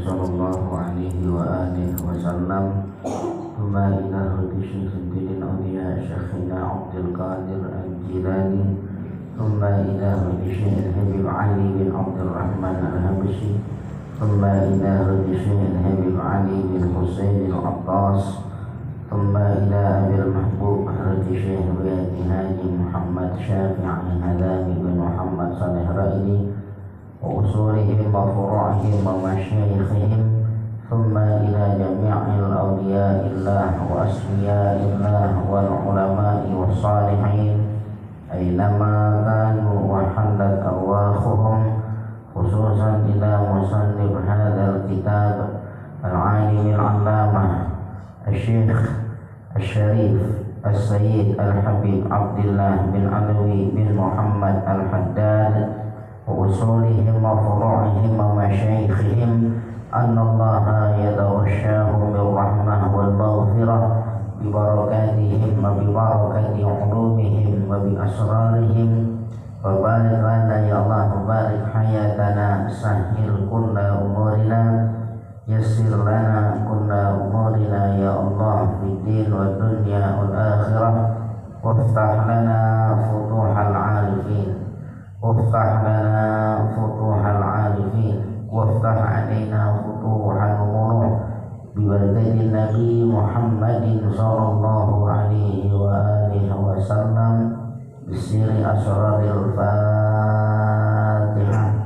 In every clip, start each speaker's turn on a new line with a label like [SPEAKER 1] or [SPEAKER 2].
[SPEAKER 1] sallallahu alaihi wa alihi wasallam. Thumma ila hadi syaikhil awliya Syekhina Abdul Qadir Al-Jilani. Thumma ila hadi Syekh Habib Ali bin Abdul Rahman Al-Habsyi. Thumma ila hadi Syekh Habib Ali bin Husain Al-Attas. Thumma ila Abil Mahbub hadi Syekh Haji Muhammad Syafi'i Al-Hadami bin Muhammad Saleh Raidi wa usulihim wa furu'ihim wa masyayikhihim. Thumma ila jami'il awliya'illah wa asfiya'illah wal ulama'i wa salihin aynama kanu wa hallat awakhuhum, khususan ila musannif hadzal kitab al-alim al-allamah al-syekh al-syarif al-sayyid al-habib Abdullah bin Alwi bin Muhammad al-Haddad wa usulihim wa furu'ihim wa masyayikhihim annallaha yataghashshahum birrahmah wal maghfirah bi barakatihim wa bi barakati ulumihim wa bi asrarihim wa barik lana ya Allah, barik hayatana, sahhil kulla umurina, yassir lana kulla umurina ya Allah fid din wa dunya wal akhirah, waftah lana futuhal arifin, waftah lana futuhal arifin, waftah alaina futuhal umur bibarakati Nabi Muhammadin sallallahu alaihi wa alihi wasallam bisiri asraril Fatihah.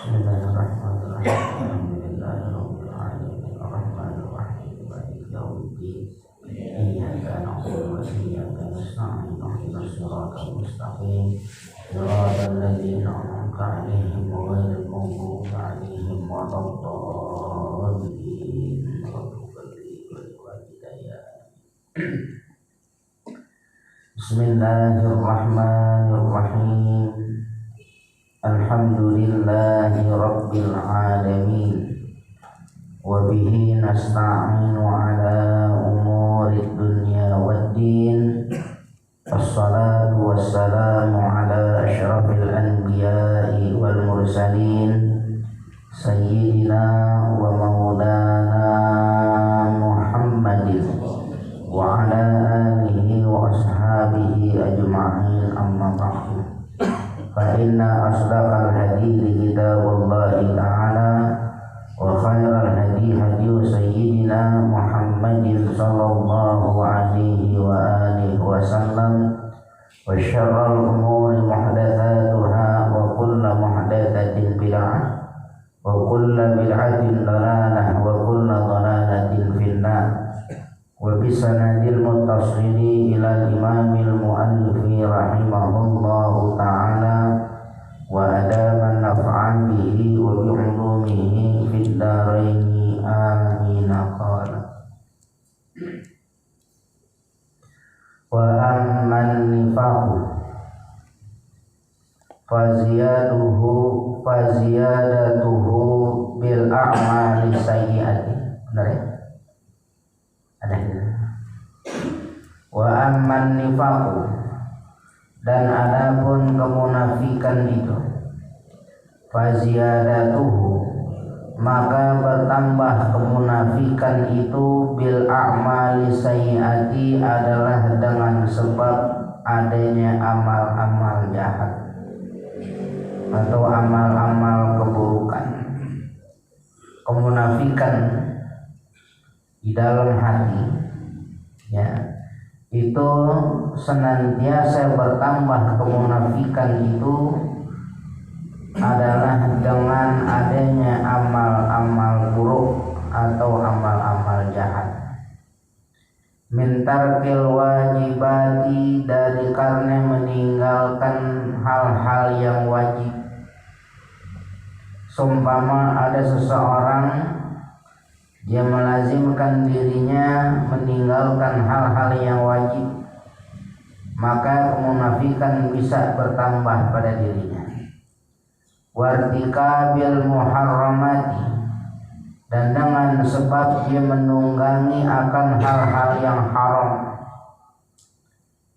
[SPEAKER 1] Bismillahirrahmanirrahim. Alhamdulillahirabbil alamin arrahmanir rahim maliki yaumiddin iyyaka na'budu wa iyyaka nasta'in ihdinas siratal mustaqim siratal ladzina an'amta 'alaihim ghairil maghdubi 'alaihim waladdallin. Bismillahirrahmanirrahim. Alhamdulillahi rabbil alamin wa bihi nasta'inu ala umurid dunya waddin. Assalatu wassalamu ala asyrafil anbiya'i wal mursalin sayyidina wa maulana Muhammadin wa ala alihi wa ashabihi ajma'in, amma ba'du. Fa inna asdaqal hadithi kitabullahi ta'ala wa khairal hadi hadiyu sayyidina Muhammadin sallallahu alaihi wa alihi wa sallam, wa syarrul umuri muhdatsatuha wa kullu muhdatsatin bid'ah wa kullu bid'atin dalalah wa kullu dalalatin finnar. Wa bisanadil muttasili ila imamil muallifi rahimahullahu ta'ala wa adaman naf'an bihi wa bi'ulumihi fid daraini amin. Qala wa amman nifaqu faziyadatuhu bil a'mali sayyi'ati. Benar ya? Ada. Wa amman nifaqu, dan adapun kemunafikan itu, faziyadatuhu, maka bertambah kemunafikan itu bil a'mali sayyiati adalah dengan sebab adanya amal-amal jahat atau amal-amal keburukan. Kemunafikan di dalam hati, ya, itu senantiasa bertambah. Kemunafikan itu adalah dengan adanya amal-amal buruk atau amal-amal jahat. Min tarkil wajibati, dari karena meninggalkan hal-hal yang wajib. Seumpama ada seseorang dia melazimkan dirinya meninggalkan hal-hal yang wajib, maka kemunafikan bisa bertambah pada dirinya. Wartikabil muharramati, dan dengan sebab dia menunggangi akan hal-hal yang haram,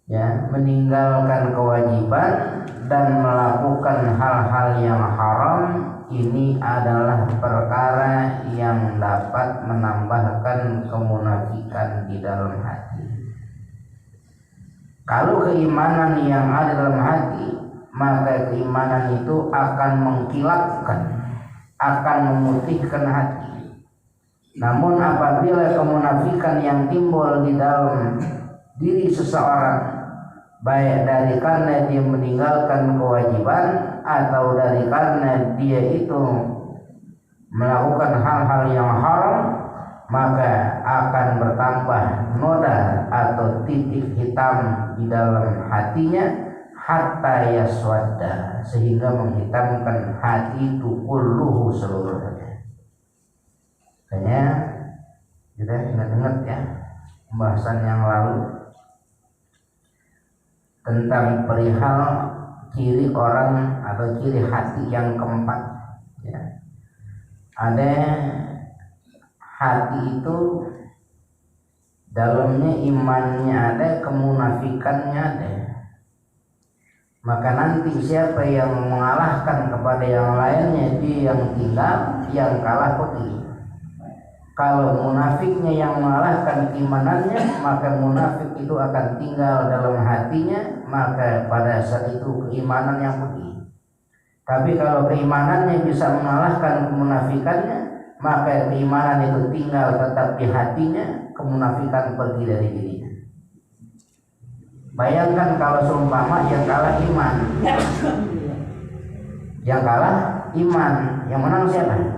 [SPEAKER 1] ya, meninggalkan kewajiban dan melakukan hal-hal yang haram, ini adalah perkara yang dapat menambahkan kemunafikan di dalam hati. Kalau keimanan yang ada dalam hati, maka keimanan itu akan mengkilapkan, akan memutihkan hati. Namun apabila kemunafikan yang timbul di dalam diri seseorang, baik dari karena dia meninggalkan kewajiban atau dari karena dia itu melakukan hal-hal yang haram, maka akan bertambah noda atau titik hitam di dalam hatinya hatta yaswadda, sehingga menghitamkan hati itu kulluhu seluruhnya. Kayaknya kita ingat-ingat ya pembahasan yang lalu tentang perihal ciri orang atau ciri hati yang keempat ya. Ada hati itu dalamnya imannya ada, kemunafikannya ada. Maka nanti siapa yang mengalahkan kepada yang lainnya, dia yang tinggal, yang kalah pergi. Kalau munafiknya yang mengalahkan keimanannya, maka munafik itu akan tinggal dalam hatinya, maka pada saat itu keimanan yang pergi. Tapi kalau keimanannya bisa mengalahkan kemunafikannya, maka keimanan itu tinggal tetap di hatinya, kemunafikan pergi dari dirinya. Bayangkan kalau seumpama yang kalah iman, yang kalah iman, yang menang siapa?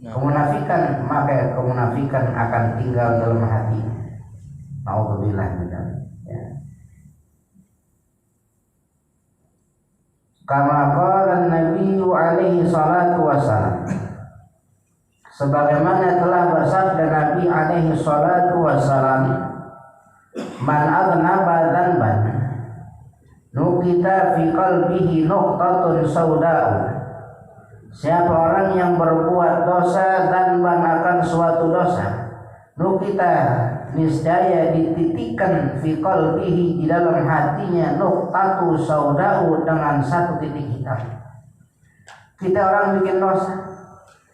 [SPEAKER 1] Kemunafikan, maka kemunafikan akan tinggal dalam hati. Nauzubillah min dzalik. Ya. Kama qala Nabi alaihi salatu wasalam, sebagaimana telah bersabda Nabi alaihi salatu wasalam, man adnaba dzanban nukita fi qalbihi nuqtatun sauda'u, siapa orang yang berbuat dosa dan akan suatu dosa, nukita niscaya dititikkan fi qalbihi di dalam hatinya nuqtatu sauda'u dengan satu titik hitam. Kita orang bikin dosa,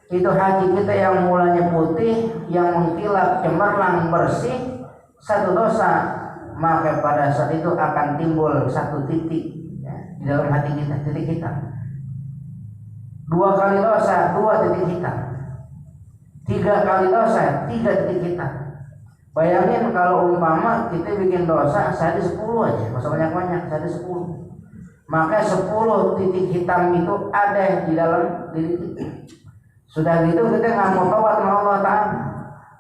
[SPEAKER 1] itu hati kita yang mulanya putih, yang mengkilap cemerlang bersih, satu dosa, maka pada saat itu akan timbul satu titik ya, di dalam hati kita, titik hitam. 2 kali dosa, 2 titik hitam. 3 kali dosa, 3 titik hitam. Bayangin kalau umpama kita bikin dosa sehari 10 aja, masa banyak-banyak sehari 10. Maka 10 titik hitam itu ada di dalam diri kita. Sudah gitu kita nggak mau taubat sama Allah Ta'ala,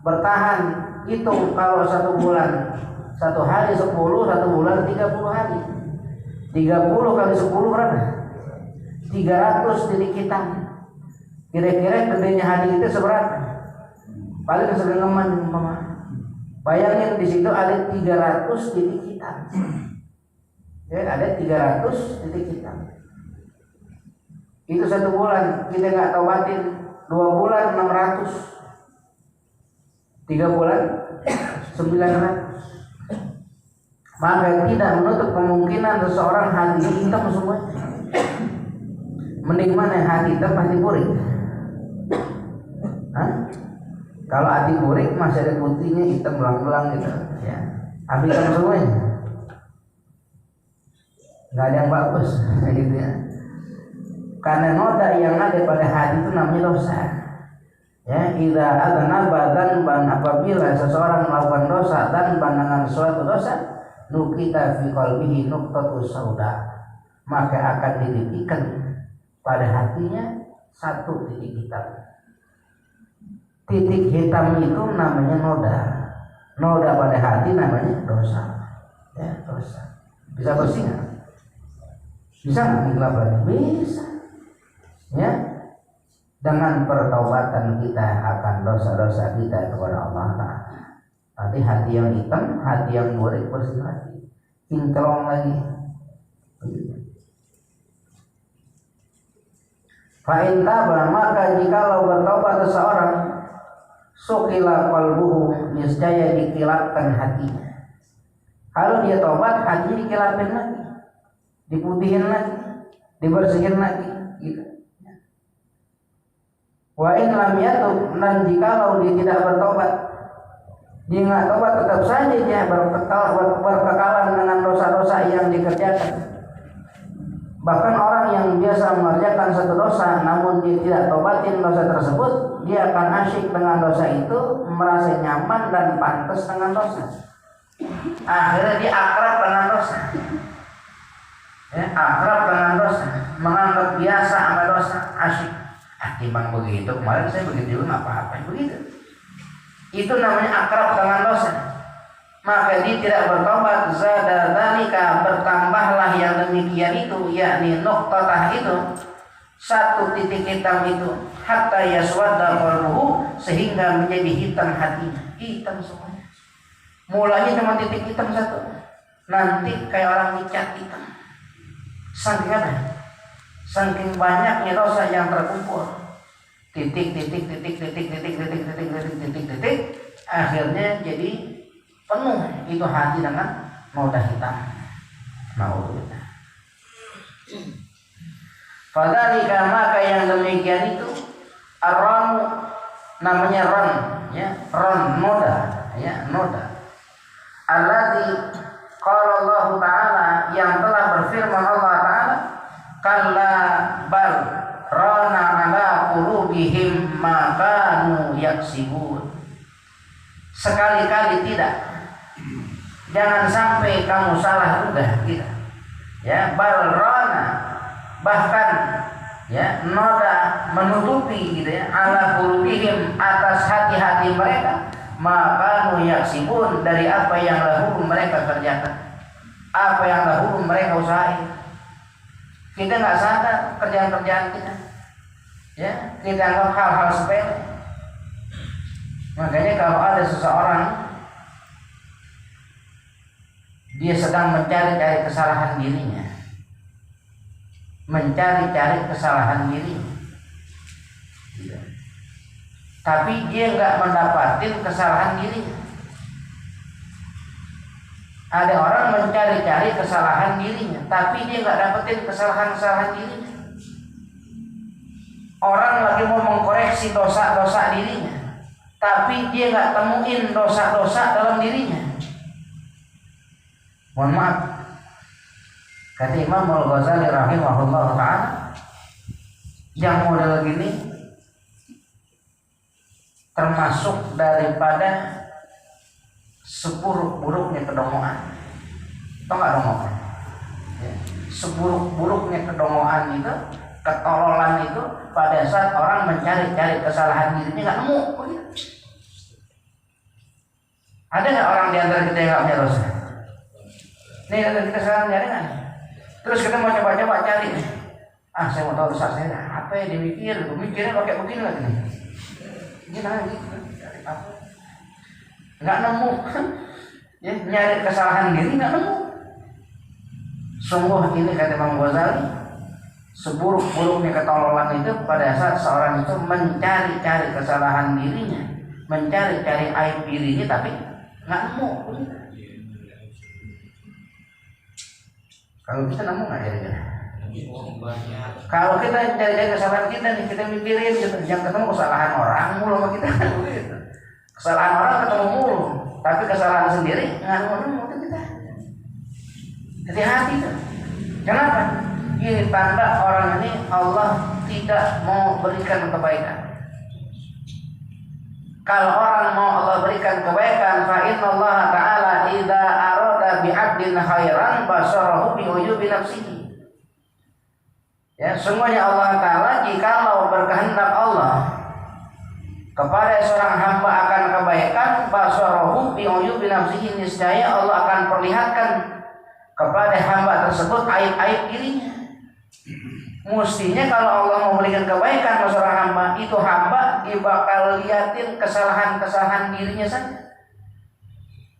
[SPEAKER 1] bertahan. Hitung kalau 1 bulan, 1 hari 10, 1 bulan 30 hari. 30 kali 10 berapa? 300 titik hitam. Kira-kira gedenya hati kita seberapa? Paling segengaman umpama. Bayangin di situ ada 300 titik hitam. Ya, ada 300 titik hitam. Itu 1 bulan kita nggak taubatin, 2 bulan 600, 3 bulan 900. Maka tidak menutup kemungkinan seseorang hati hitam semuanya. Mending mana hati hitam pasti burik. Kalau hati burik masih ada putihnya, hitam belang-belang gitu ya. Hati hitam semuanya, nggak ada yang bagus gitu ya. Karena noda yang ada pada hati itu namanya dosa. Ya, idza adnaba dzanban, apabila seseorang melakukan dosa dan dengan suatu dosa, nukita fi qalbihi nuqtatu sauda, maka akan dititikkan pada hatinya satu titik hitam. Titik hitam itu namanya noda. Noda pada hati namanya dosa. Ya, dosa. Bisa bersih nggak? Bisa nggak digelapkan? Bisa. Ya, dengan pertaubatan kita akan dosa-dosa kita kepada Allah Ta'ala. Nanti hati yang hitam, hati yang burik bersih lagi, kinclong lagi. Fa'in taba, maka jikalau bertaubat seseorang, sukila qalbuhu, niscaya dikilapkan hatinya. Kalau dia taubat, hatinya dikilapin lagi, diputihin lagi, dibersihin lagi gitu. Wa in lam yatub, dan jikalau dia tidak bertobat, dia nggak tobat, tetap saja dia berkekalan dengan dosa-dosa yang dikerjakan. Bahkan orang yang biasa mengerjakan satu dosa namun dia tidak tobatin dosa tersebut, dia akan asyik dengan dosa itu, merasa nyaman dan pantas dengan dosa. Akhirnya dia akrab dengan dosa. Ya, akrab dengan dosa, menganggap biasa sama dosa, asyik. Timbang begitu, kemarin saya begitu juga nggak apa-apa, begitu. Itu namanya akrab dengan dosa. Maka dia tidak bertobat, zada dzalika, bertambahlah yang demikian itu, yakni nuqtatah itu, satu titik hitam itu, hatta yaswadda qalbuhu, sehingga menjadi hitam hatinya, hitam semuanya. Mulanya cuma titik hitam satu, nanti kayak orang dicat hitam. Saking apa? Saking banyaknya dosa yang terkumpul, titik, akhirnya jadi penuh itu hati dengan noda hitam. Naudzubillah. Fadzalika, maka yang demikian itu ar-ran, namanya ran, ya, ran, noda, ya, noda. Alladzi qala Allah Ta'ala, yang telah berfirman Allah Ta'ala, kalla bal rana ala qulubihim ma kanu yaksibun. Sekali-kali tidak. Jangan sampai kamu salah juga, tidak. Ya, balrona, bahkan ya, noda menutupi gitu ya, ala qulubihim, atas hati-hati mereka, maka yaksibun, dari apa yang dahulu mereka kerjakan, apa yang dahulu mereka usahain. Kita nggak sadar kerjaan-kerjaan kita, ya, kita anggap hal-hal sepele. Makanya kalau ada seseorang dia sedang mencari-cari kesalahan dirinya, mencari-cari kesalahan dirinya, tapi dia nggak mendapatkan kesalahan dirinya. Ada orang mencari-cari kesalahan dirinya, tapi dia nggak dapetin kesalahan-kesalahan dirinya. Orang lagi mau mengkoreksi dosa-dosa dirinya, tapi dia nggak temuin dosa-dosa dalam dirinya. Mohon maaf, kata Imam Al-Ghazali rahimahullah ta'ala, yang model gini termasuk daripada seburuk-buruknya kedongoan. Tahu nggak dongoan? Ya. Seburuk-buruknya kedongoan itu, ketololan itu, pada saat orang mencari-cari kesalahan dirinya nggak nemu. Ada nggak orang di antara kita yang nggak punya dosa? Nih, kita sekarang nyari nggak? Terus kita mau coba-coba cari nih. Saya mau tahu dosa saya. Apa yang dimikir? Mikirnya pakai begini lagi nih. Gini lagi. Nggak nemu. Ya, nyari kesalahan diri nggak nemu. Sungguh ini kata Imam Ghazali, seburuk-buruknya ketololan itu pada saat seorang itu mencari-cari kesalahan dirinya, mencari-cari aib dirinya, tapi nggak nemu. Kalau bisa nemu nggak kira-kira? Kalau kita cari-cari kesalahan kita nih, kita mikirin gitu, yang ketemu kesalahan orang mulu sama kita. Kesalahan orang ketemu mulu, tapi kesalahan sendiri nggak nemu kita. Hati-hati tuh. Kenapa? Ini tanda orang ini Allah tidak mau berikan kebaikan. Kalau orang mau Allah berikan kebaikan, fa inna Allah Ta'ala idza arada bi 'abdin khairan basarahu bi uyubi nafsihi. Ya, sungguhnya Allah Ta'ala jikalau berkehendak Allah kepada seorang hamba akan kebaikan, basarahu bi uyubi nafsihi, niscaya Allah akan perlihatkan kepada hamba tersebut aib-aib dirinya. Mestinya kalau Allah mau memberikan kebaikan kepada seorang hamba, itu hamba bakal liatin kesalahan-kesalahan dirinya saja.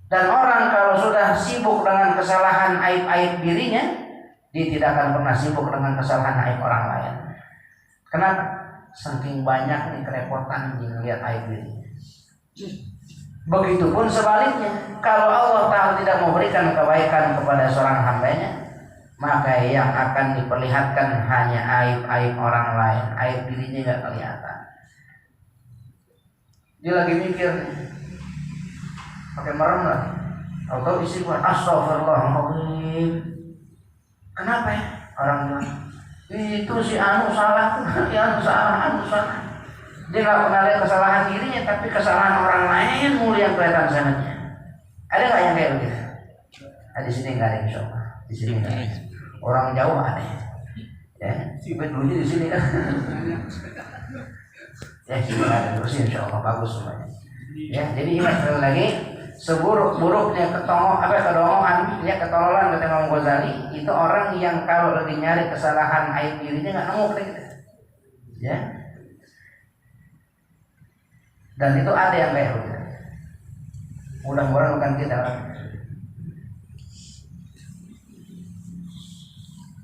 [SPEAKER 1] Dan orang kalau sudah sibuk dengan kesalahan aib-aib dirinya, dia tidak akan pernah sibuk dengan kesalahan aib orang lain. Kenapa? Saking banyak nih kerepotan melihat aib dirinya. Begitupun sebaliknya, kalau Allah Ta'ala tidak memberikan kebaikan kepada seorang hambanya, maka yang akan diperlihatkan hanya aib-aib orang lain, aib dirinya nggak kelihatan. dia lagi mikir pakai merem lah, atau istighfar astagfirullahaladzim. Kenapa ya orang bilang itu si anu salah tuh, anu salah. Dia nggak pernah lihat kesalahan dirinya, tapi kesalahan orang lain mulu yang kelihatan sangatnya. Ada nggak yang kayak begitu? Di sini nggak ada, insyaallah. Di sini nggak ada. Orang jauh ada. Ya, dulunya di sini kan. Ya, sini nggak ada terus, insyaallah bagus semuanya. Ya, jadi ingat sekali lagi, seburuk-buruknya kedongoan, ya ketololan kata Imam Ghazali, itu orang yang kalau lagi nyari kesalahan aib dirinya nggak nemu gitu. Ya. Dan itu ada yang kayak begitu. Mudah-mudahan bukan kita.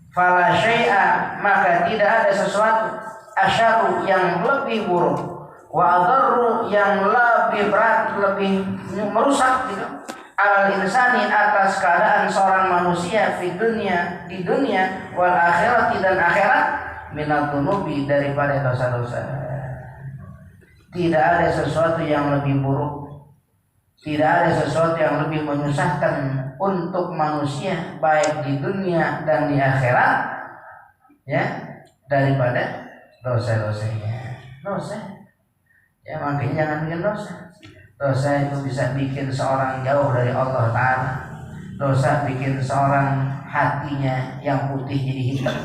[SPEAKER 1] Fala syai'a, maka tidak ada sesuatu asyadu yang lebih buruk, wa adarru yang lebih berat, lebih merusak gitu, al insani atas keadaan seorang manusia di dunia wal akhirat dan akhirat, minal dunubi daripada dosa-dosa. Tidak ada sesuatu yang lebih buruk, tidak ada sesuatu yang lebih menyusahkan untuk manusia baik di dunia dan di akhirat, ya, daripada dosa-dosanya. Dosa, ya makanya jangan bikin dosa. Dosa itu bisa bikin seorang jauh dari Allah Ta'ala. Dosa bikin seorang hatinya yang putih jadi hitam.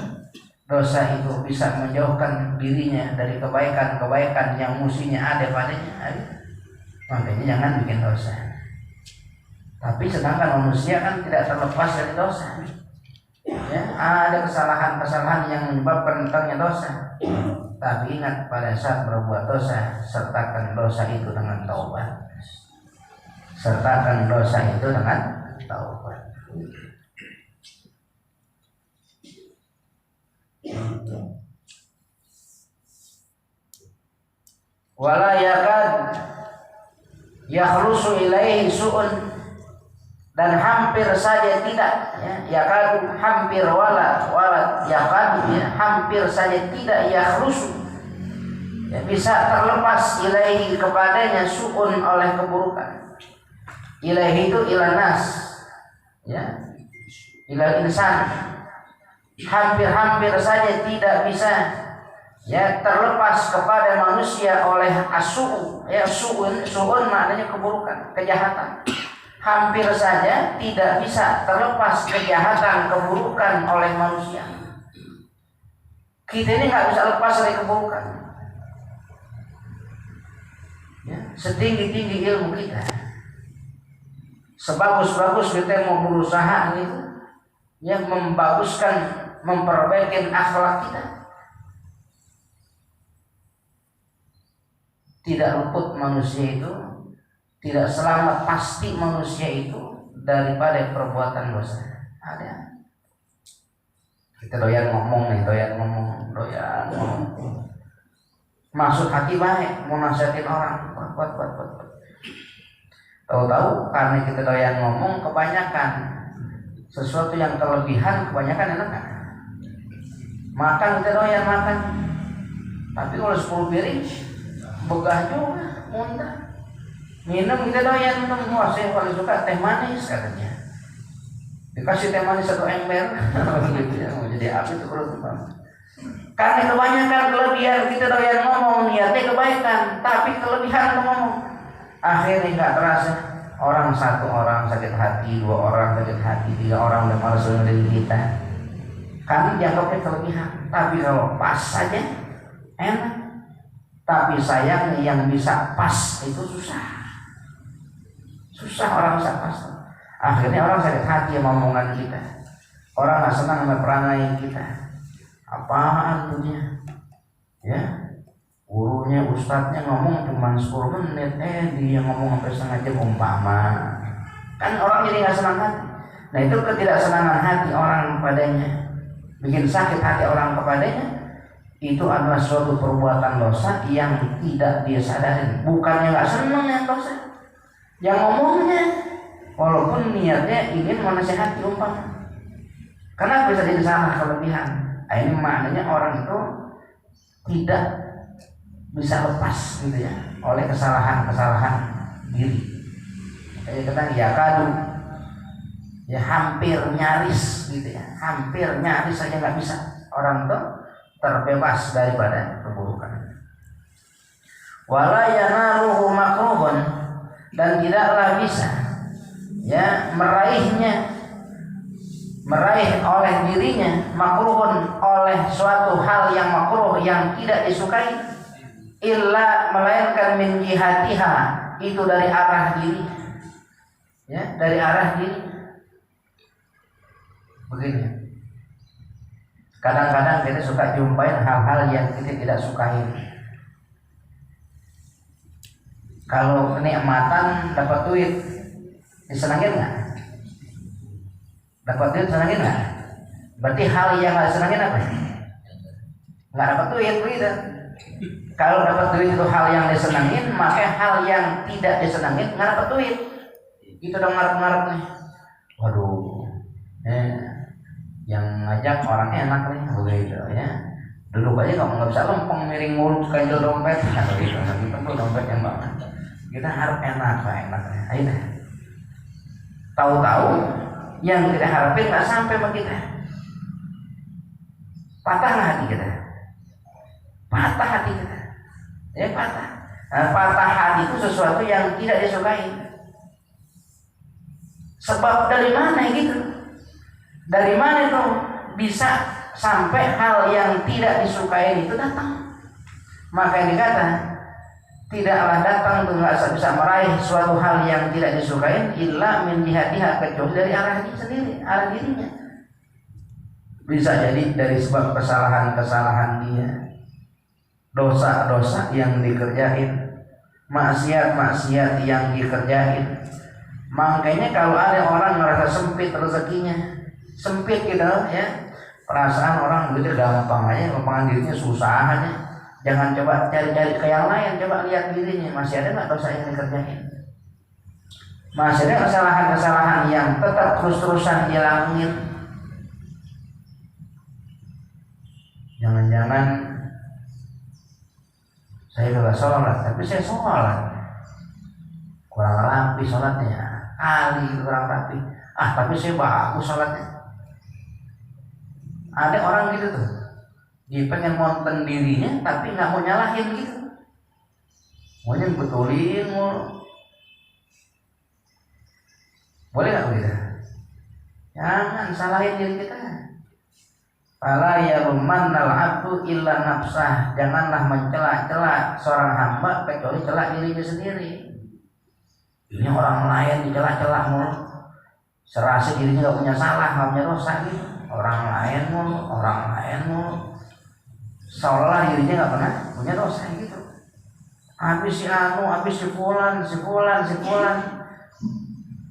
[SPEAKER 1] Dosa itu bisa menjauhkan dirinya dari kebaikan-kebaikan yang mestinya ada padanya. Makanya jangan bikin dosa. Tapi sedangkan manusia kan tidak terlepas dari dosa. Ya, ada kesalahan-kesalahan yang menyebabkan datangnya dosa. Tapi ingat, pada saat berbuat dosa, sertakan dosa itu dengan taubat. Sertakan dosa itu dengan taubat. Wala yakad yakhlusu ilaihi su'un, dan hampir saja tidak, ya, yakad hampir, wala yakad, ya, hampir saja tidak yakhlusu, ya, bisa terlepas ilaihi kepadanya su'un oleh keburukan. Ilaihi itu ilanas, ya, ilal insan. Hampir saja tidak bisa, ya, terlepas kepada manusia oleh asu, ya, su'un maknanya keburukan, kejahatan. Hampir saja tidak bisa terlepas kejahatan, keburukan oleh manusia. Kita ini nggak bisa lepas dari keburukan, ya, setinggi-tinggi ilmu kita, sebagus-bagus kita mau berusaha gitu, ya, membaguskan, memperbaiki akhlak kita, tidak luput manusia itu, tidak selamat pasti manusia itu daripada perbuatan dosa. Ada. Kita doyan ngomong. Maksud hati baik, mau nasihatin orang, buat. Tahu-tahu karena kita doyan ngomong, kebanyakan sesuatu yang kelebihan, kebanyakan enak kan? Makan kita doyan makan, tapi kalau 10 piring begah juga, muntah. Minum kita doyan minum, wah saya paling suka teh manis katanya. Dikasih teh manis 1 ember, gitu ya, mau jadi api itu perut. Karena kebanyakan kelebihan kita doyan ngomong, niatnya kebaikan, tapi kelebihan ngomong, akhirnya nggak terasa. Orang 1 orang sakit hati, 2 orang sakit hati, 3 orang udah malas dengerin kita. Kami dianggapnya kelebihan, tapi kalau pas saja enak. Tapi sayangnya yang bisa pas itu susah orang bisa pas. Akhirnya orang sakit hati sama omongan kita, orang nggak senang sama perangai kita. Apaan tuhnya, ya, gurunya, ustadznya ngomong cuma 10 menit, dia ngomong sampai setengah jam umpama. Kan orang jadi nggak senang hati. Nah, itu ketidaksenangan hati orang padanya, bikin sakit hati orang kepadanya, itu adalah suatu perbuatan dosa yang tidak dia sadari. Bukannya nggak senang yang dosa, yang ngomongnya, walaupun niatnya ingin menasihati umpama. Karena bisa jadi salah kelebihan. Ini maknanya orang itu tidak bisa lepas gitu ya oleh kesalahan-kesalahan diri. Kayak kita ya kadu ya hampir nyaris gitu ya, hampir nyaris saja nggak bisa orang tuh terbebas daripada keburukan. Wala yanaluhu makruhun, dan tidaklah bisa ya meraih oleh dirinya makruhun, oleh suatu hal yang makruh yang tidak disukai, illa melainkan min jihatiha, itu dari arah diri ya, dari arah diri. Begini, kadang-kadang kita suka jumpain hal-hal yang kita tidak sukai. Kalau kenikmatan dapat duit disenangin nggak? Dapat duit senangin nggak? Berarti hal yang nggak disenangin apa? Nggak dapat duit begitu. Kalau dapat duit itu hal yang disenangin, maka hal yang tidak disenangin nggak dapat duit. Itu dong ngarep-ngarep nih. Waduh, yang ngajak orangnya enak nih, begitu ya. Duduk aja nggak bisa lempeng miring mulu kanjel dompet, nah begitu. Nanti tentu dompet yang banget. Kita harap enak lah, enaknya. Ayo deh. Tahu-tahu yang kita harapin nggak sampai sama kita. Patah nggak hati kita? Patah hati kita. Ya patah. Nah, patah hati itu sesuatu yang tidak disukai. Sebab dari mana gitu? Dari mana itu bisa sampai hal yang tidak disukai itu datang? Maka yang dikata tidaklah datang itu nggak bisa meraih suatu hal yang tidak disukai illa min jihatiha, kecuali dari arah diri sendiri, arah dirinya. Bisa jadi dari sebab kesalahan-kesalahan dia, dosa-dosa yang dikerjain, maksiat-maksiat yang dikerjain. Makanya kalau ada orang merasa sempit rezekinya, sempit gitu ya, perasaan orang begitu gampang aja, gampangan dirinya susah aja. Jangan coba cari-cari ke yang lain, coba lihat dirinya, masih ada nggak dosa yang dikerjain? Masih ada kesalahan-kesalahan yang tetap terus-terusan dilangin? Jangan-jangan saya udah sholat, tapi saya sholat kurang rapi sholatnya, kurang rapi. Tapi saya bagus sholatnya. Ada orang gitu tuh. Dia pengen monten dirinya tapi nggak mau nyalahin gitu, maunya betulin mulu. Boleh nggak begitu? Jangan salahin diri kita. Fala yarumannal abdu illa nafsah, janganlah mencela-cela seorang hamba kecuali cela dirinya sendiri. Ini orang lain dicela-cela mulu, serasa dirinya nggak punya salah, nggak punya dosa gitu. Orang lain mulu. Seolah dirinya nggak pernah punya dosa gitu. Habis si anu, habis si fulan.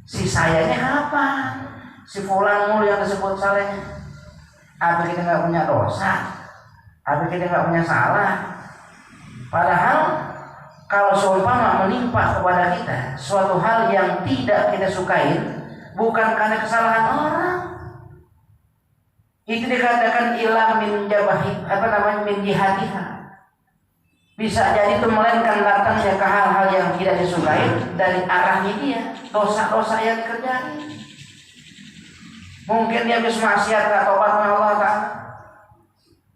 [SPEAKER 1] Si sayanya apa? Si fulan mulu yang disebut salahnya. Apa kita nggak punya dosa? Apa kita nggak punya salah? Padahal kalau seumpama menimpa kepada kita suatu hal yang tidak kita sukain, bukan karena kesalahan orang. Itu dikatakan ilah min jabahi, min jihatiha. Bisa jadi itu melainkan datangnya ke hal-hal yang tidak disukai dari arahnya dia, dosa-dosa yang dikerjain. Mungkin dia habis maksiat nggak tobat dengan Allah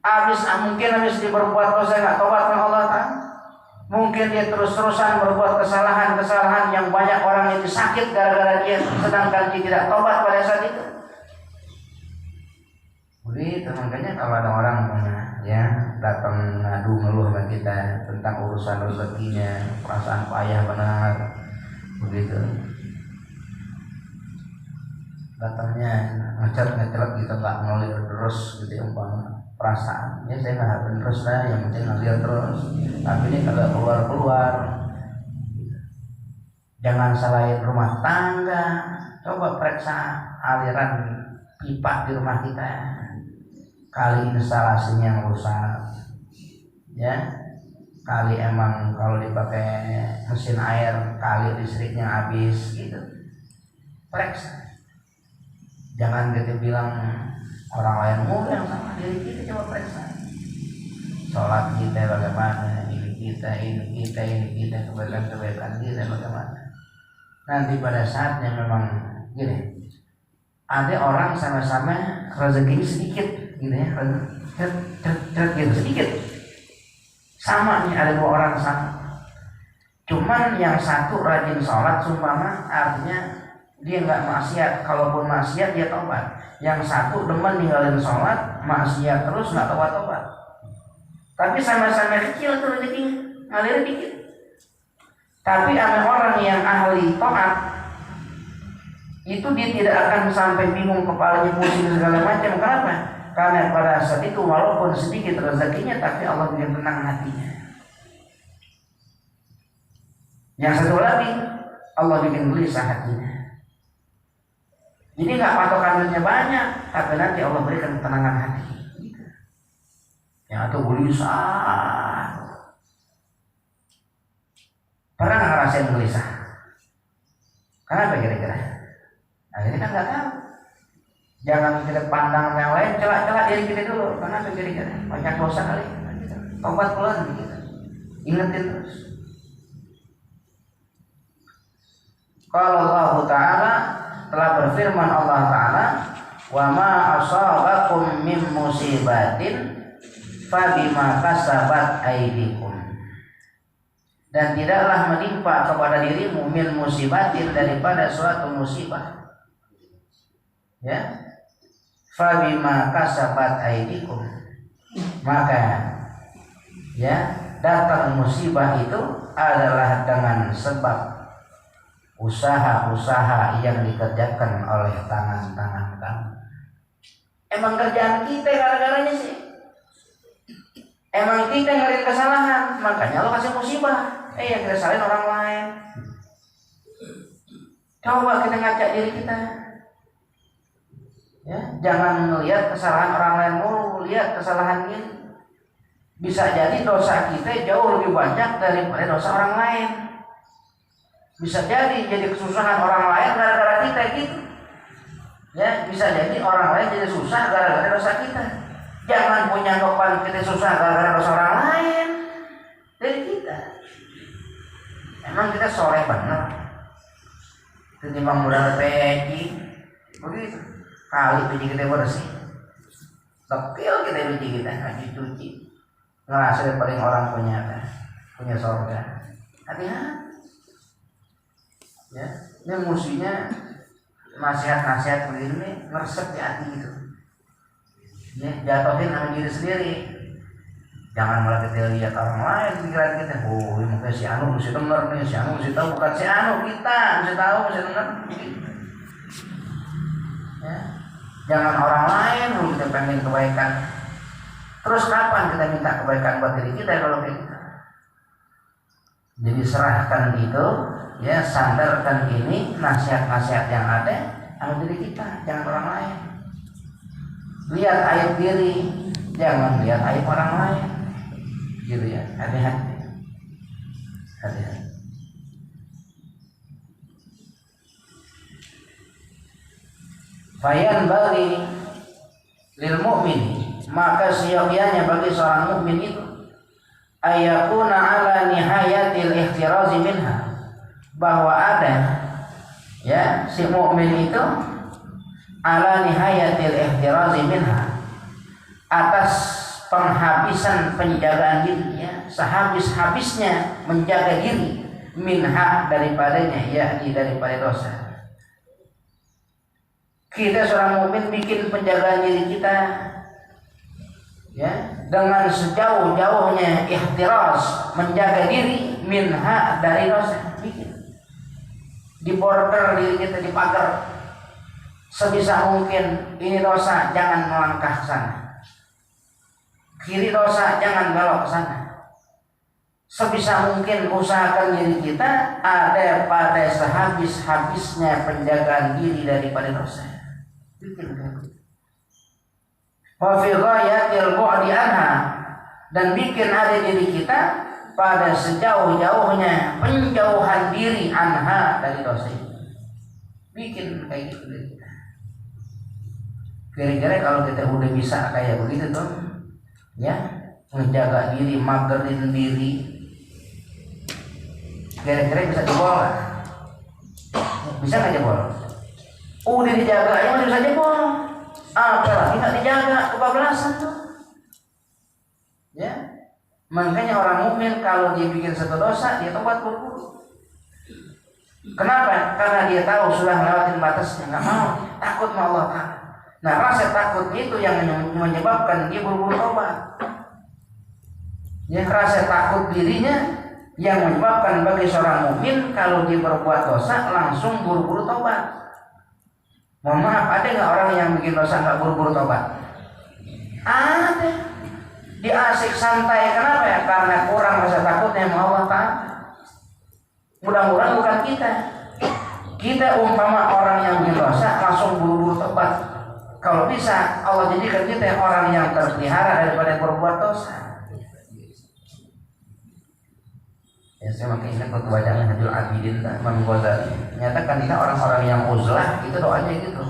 [SPEAKER 1] Ta'ala. Mungkin habis dia berbuat dosa nggak tobat dengan Allah Ta'ala. Mungkin dia terus-terusan berbuat kesalahan-kesalahan yang banyak orang itu sakit gara-gara dia, sedangkan dia tidak tobat pada saat itu. Begitu, makanya kalau ada orang ya datang ngadu ngeluh sama kita tentang urusan rezekinya, perasaan payah benar, begitu. Datangnya ngecet gitu, nggak ngalir terus gitu ya, perasaan. Ya saya nggak terus lah, yang penting ngalir terus. Tapi ini kagak keluar. Jangan salahin rumah tangga. Coba periksa aliran pipa di rumah kita. Kali instalasinya yang rusak, ya. Kali emang kalau dipakai mesin air, kali listriknya habis gitu. Periksa. Jangan kita bilang orang lain mulu yang sama diri kita, coba periksa. Sholat kita bagaimana, ini kita kebaikan kita bagaimana? Nanti pada saatnya memang gini, ada orang sama-sama rezekinya sedikit gitu ya, gitu sedikit. Sama nih, ada dua orang sama. Cuman yang satu rajin sholat sumpama, artinya dia nggak maksiat. Kalaupun maksiat dia tobat. Yang satu demen ninggalin sholat, maksiat terus nggak tobat. Tapi sama-sama kecil tuh rezekinya, ngalir dikit. Tapi ada orang yang ahli taat, itu dia tidak akan sampai bingung, kepalanya pusing segala macam. Kenapa? Karena pada saat itu walaupun sedikit rezekinya, tapi Allah bikin tenang hatinya. Yang satu lagi Allah bikin gelisah hatinya. Jadi nggak patokannya banyak, tapi nanti Allah berikan ketenangan hati. Yang itu gelisah. Pernah nggak ngerasain gelisah? Kenapa kira-kira? Nah, ini kan nggak tahu. Jangan kita pandang yang lain, celak-celak diri kita dulu. Kenapa kira-kira? Banyak dosa kali. Tobat pulang gitu. Ingetin terus. Kalau Allah Ta'ala telah berfirman Allah Ta'ala, wa ma asabakum min musibatin fabima kasabat aydikum. Dan tidaklah menimpa kepada dirimu min musibatin, daripada suatu musibah, ya, fabima kasabat aydikum, maka ya datang musibah itu adalah dengan sebab usaha-usaha yang dikerjakan oleh tangan-tangan kamu. Emang kerjaan kita gara-garanya sih, emang kita ngelihat kesalahan, makanya Allah kasih musibah. Yang kita salahin orang lain. Coba kita ngajak diri kita, ya, jangan melihat kesalahan orang lain mulu, lihat kesalahan kita. Bisa jadi dosa kita jauh lebih banyak daripada dosa orang lain. Bisa jadi kesusahan orang lain gara-gara kita gitu. Ya, bisa jadi orang lain jadi susah gara-gara dosa kita. Jangan punya anggapan kita susah gara-gara dosa orang lain dari kita. Emang kita soleh bener, ketimbang modal peci begitu. Kali peci kita bersih, tekil kita peci kita cuci, ngerasa paling orang punya surga. Hati-hati. Ya, ini musuhnya nasihat-nasihat begini ngeresep di hati gitu. Ya, jatuhin sama diri sendiri. Jangan malah kita lihat orang lain, pikiran kita, oh ini mungkin si Anu mesti denger nih, si Anu mesti tahu, bukan si Anu, kita mesti tahu, mesti denger. Ya. Jangan orang lain, kita pengen kebaikan. Terus kapan kita minta kebaikan buat diri kita kalau kita? Jadi serahkan itu, ya, sandarkan ini nasihat-nasihat yang ada sama diri kita, jangan orang lain. Lihat aib diri, jangan lihat aib orang lain. Gitu ya, hati-hati. Fayan bagi lil mu'min, maka seyogianya bagi seorang mukmin itu ayakuna ala nihayatil ihtirazi minha, bahwa ada, ya, si mukmin itu ala nihayatil ihtirazi minha, atas penghabisan penjagaan diri, ya, sehabis-habisnya menjaga diri minha daripadanya, yakni daripada dosa. Kita seorang mukmin bikin penjagaan diri kita, ya, dengan sejauh-jauhnya ihtiraz, menjaga diri minha dari dosa. Bikin di border diri kita, di pagar, sebisa mungkin ini dosa, jangan melangkah ke sana. Kiri dosa, jangan belok ke sana. Sebisa mungkin usahakan diri kita ada pada sehabis-habisnya penjagaan diri daripada dosa. Bikin wa fi ghayatil bu'di anha, dan bikin ada diri kita pada sejauh-jauhnya penjauhan diri anha dari dosa itu. Bikin kayak gitu diri kita. Kira-kira kalau kita udah bisa kayak begitu tuh, ya, menjaga diri, magerin diri, kira-kira bisa jebol nggak? Bisa nggak jebol? Udah dijaga aja masih bisa jebol. Apalagi nggak dijaga, kebablasan tuh. Ya, makanya orang mukmin kalau dia bikin satu dosa dia tobat buru-buru. Kenapa? Karena dia tahu sudah melewatin batasnya, nggak mau, takut sama Allah Ta'ala. Nah, rasa takut itu yang menyebabkan dia buru-buru tobat. Ya, rasa takut dirinya yang menyebabkan bagi seorang mukmin kalau dia berbuat dosa langsung buru-buru tobat. Mohon maaf, ada nggak orang yang bikin dosa nggak buru-buru tobat? Ada. Dia asik santai, kenapa ya? Karena kurang rasa takutnya sama Allah Ta'ala. Mudah-mudahan bukan kita. Kita umpama orang yang bikin dosa langsung buru-buru tobat. Kalau bisa Allah jadikan kita orang yang terpelihara daripada berbuat dosa. Ya, saya makin ingat waktu bacaan Hadul Abidin Imam Ghazali menyatakan kita orang-orang yang uzlah itu doanya gitu.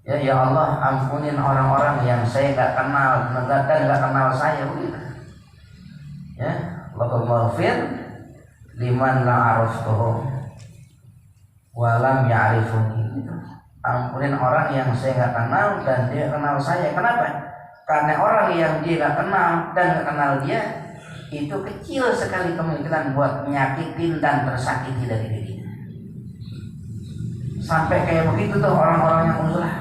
[SPEAKER 1] Ya Allah, ampunin orang-orang yang saya nggak kenal dan nggak kenal saya begitu. Ya, Allahumma ghfir liman la araftuhu wa lam ya'rifuni. Ampunin orang yang saya nggak kenal dan dia kenal saya. Kenapa? Karena orang yang dia nggak kenal dan nggak kenal dia itu kecil sekali kemungkinan buat menyakitin dan tersakiti dari dirinya. Sampai kayak begitu tuh orang-orang yang uzlah.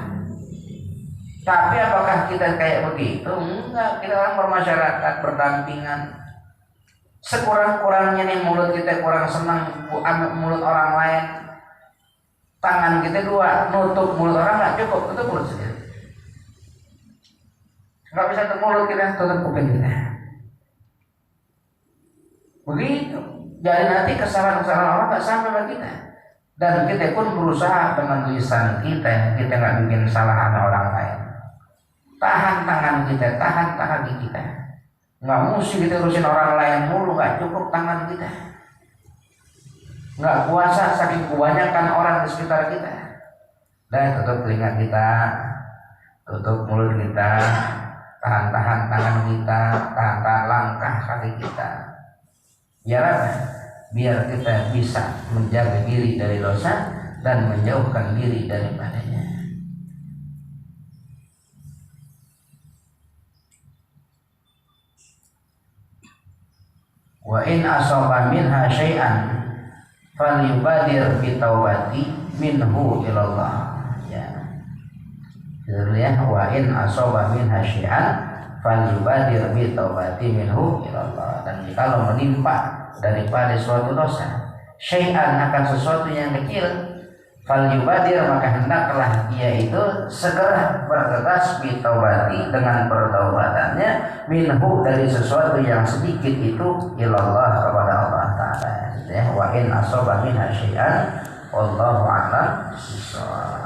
[SPEAKER 1] Tapi apakah kita kayak begitu? Enggak, kita orang bermasyarakat, berdampingan. Sekurang-kurangnya nih mulut kita kurang senang mulut orang lain. Tangan kita dua, nutup mulut orang nggak cukup, tutup mulut sendiri. Nggak bisa tutup mulut kita, tutup kuping kita. Begitu. Jadi nanti kesalahan-kesalahan orang nggak sampai pada kita. Dan kita pun berusaha dengan lisan kita nggak bikin kesalahan orang lain. Tahan tangan kita, tahan kaki kita. Nggak mesti kita urusin orang lain mulu, nggak cukup tangan kita. Nggak kuasa saking kebanyakan orang di sekitar kita. Dan tutup telinga kita, tutup mulut kita, tahan-tahan tangan kita, tahan-tahan langkah kaki kita. Biar apa? Biar kita bisa menjaga diri dari dosa dan menjauhkan diri daripadanya. Wa in asaba minha syai'an falyubadir bi taubati minhu ilallah. Ya. Ya, wa in asaba minha syai'an falyubadir bi taubati minhu ilallah. Dan jikalau menimpa daripada suatu dosa syai'an akan sesuatu yang kecil, falyubadir maka hendaklah dia itu segera bergegas bitaubati dengan pertaubatannya minhu dari sesuatu yang sedikit itu ilallah kepada Allah Ta'ala. Ya, wa in asaba minha syai'an wallahu a'lam bishawab.